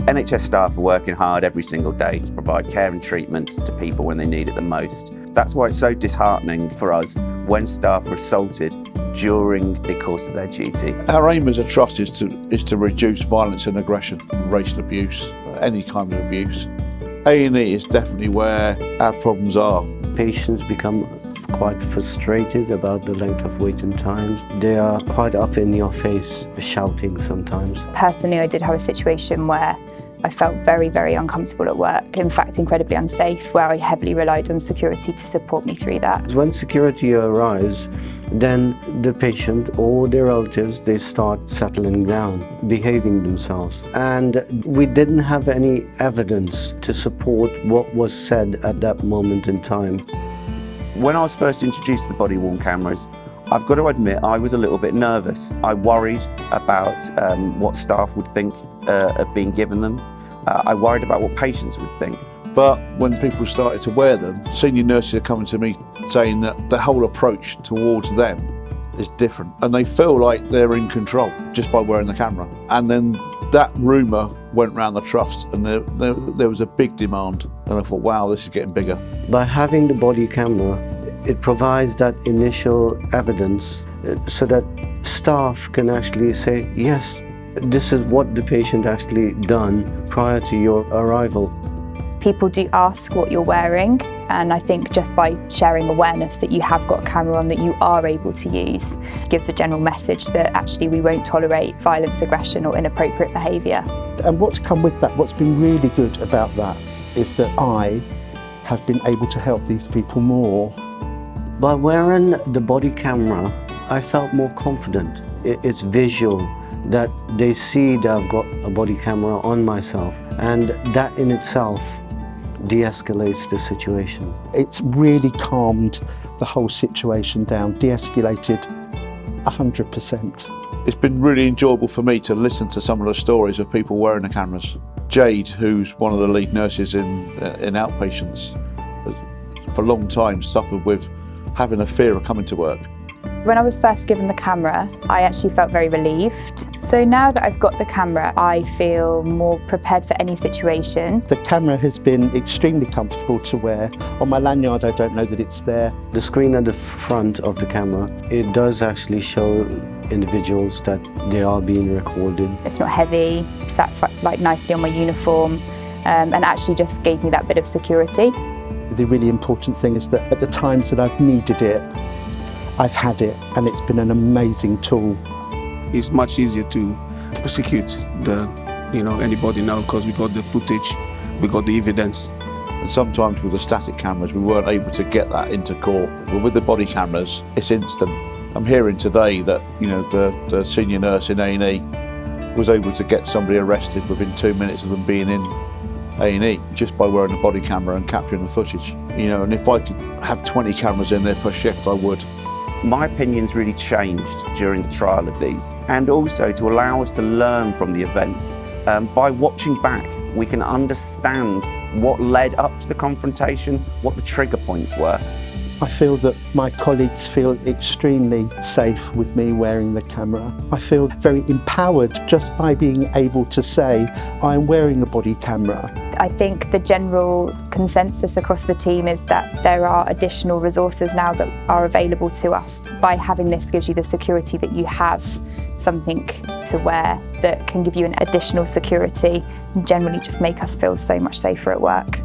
NHS staff are working hard every single day to provide care and treatment to people when they need it the most. That's why it's so disheartening for us when staff are assaulted during the course of their duty. Our aim as a trust is to reduce violence and aggression, racial abuse, any kind of abuse. A&E is definitely where our problems are. Patients become quite frustrated about the length of waiting times. They are quite up in your face, shouting sometimes. Personally, I did have a situation where I felt very, very uncomfortable at work, in fact incredibly unsafe, where I heavily relied on security to support me through that. When security arrives, then the patient or their relatives, they start settling down, behaving themselves. And we didn't have any evidence to support what was said at that moment in time. When I was first introduced to the body-worn cameras, I've got to admit I was a little bit nervous. I worried about what staff would think of being given them. I worried about what patients would think. But when people started to wear them, senior nurses are coming to me saying that the whole approach towards them is different. And they feel like they're in control just by wearing the camera. And then that rumour went round the trust and there was a big demand. And I thought, wow, this is getting bigger. By having the body camera, it provides that initial evidence so that staff can actually say, yes, this is what the patient actually done prior to your arrival. People do ask what you're wearing, and I think just by sharing awareness that you have got a camera on that you are able to use gives a general message that actually we won't tolerate violence, aggression or inappropriate behaviour. And what's come with that, what's been really good about that is that I have been able to help these people more. By wearing the body camera, I felt more confident. It's visual, that they see that I've got a body camera on myself, and that in itself de-escalates the situation. It's really calmed the whole situation down, de-escalated 100%. It's been really enjoyable for me to listen to some of the stories of people wearing the cameras. Jade, who's one of the lead nurses in outpatients, has for a long time suffered with having a fear of coming to work. When I was first given the camera, I actually felt very relieved. So now that I've got the camera, I feel more prepared for any situation. The camera has been extremely comfortable to wear. On my lanyard, I don't know that it's there. The screen at the front of the camera, it does actually show individuals that they are being recorded. It's not heavy, it sat like nicely on my uniform, and actually just gave me that bit of security. The really important thing is that at the times that I've needed it, I've had it, and it's been an amazing tool. It's much easier to prosecute anybody now because we got the footage, we got the evidence. And sometimes with the static cameras, we weren't able to get that into court. But with the body cameras, it's instant. I'm hearing today that the senior nurse in A&E was able to get somebody arrested within 2 minutes of them being in A&E just by wearing a body camera and capturing the footage. And if I could have 20 cameras in there per shift, I would. My opinion's really changed during the trial of these, and also to allow us to learn from the events. By watching back, we can understand what led up to the confrontation, what the trigger points were. I feel that my colleagues feel extremely safe with me wearing the camera. I feel very empowered just by being able to say, I'm wearing a body camera. I think the general consensus across the team is that there are additional resources now that are available to us. By having this gives you the security that you have something to wear that can give you an additional security and generally just make us feel so much safer at work.